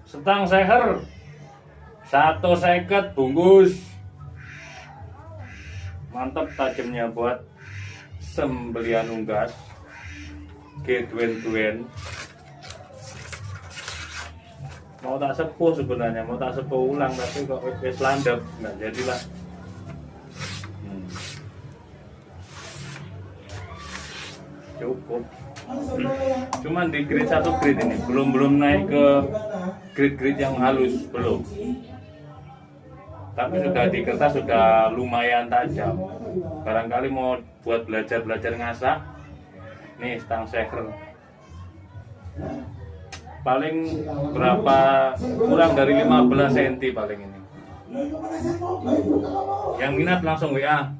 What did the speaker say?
Setang seher 150 bungkus. Mantap tajamnya buat sembelian unggas. G20. Mau tak sepuh sebenarnya, mau tak sepuh ulang tapi kok wis landep, nggak jadilah. Cukup. Cuman di grade 1 grade ini belum naik ke grade yang halus, belum. Tapi sudah di kertas sudah lumayan tajam. Barangkali mau buat belajar ngasak. Nih stang shaker. Paling berapa, kurang dari 15 cm paling ini. Yang minat langsung WA.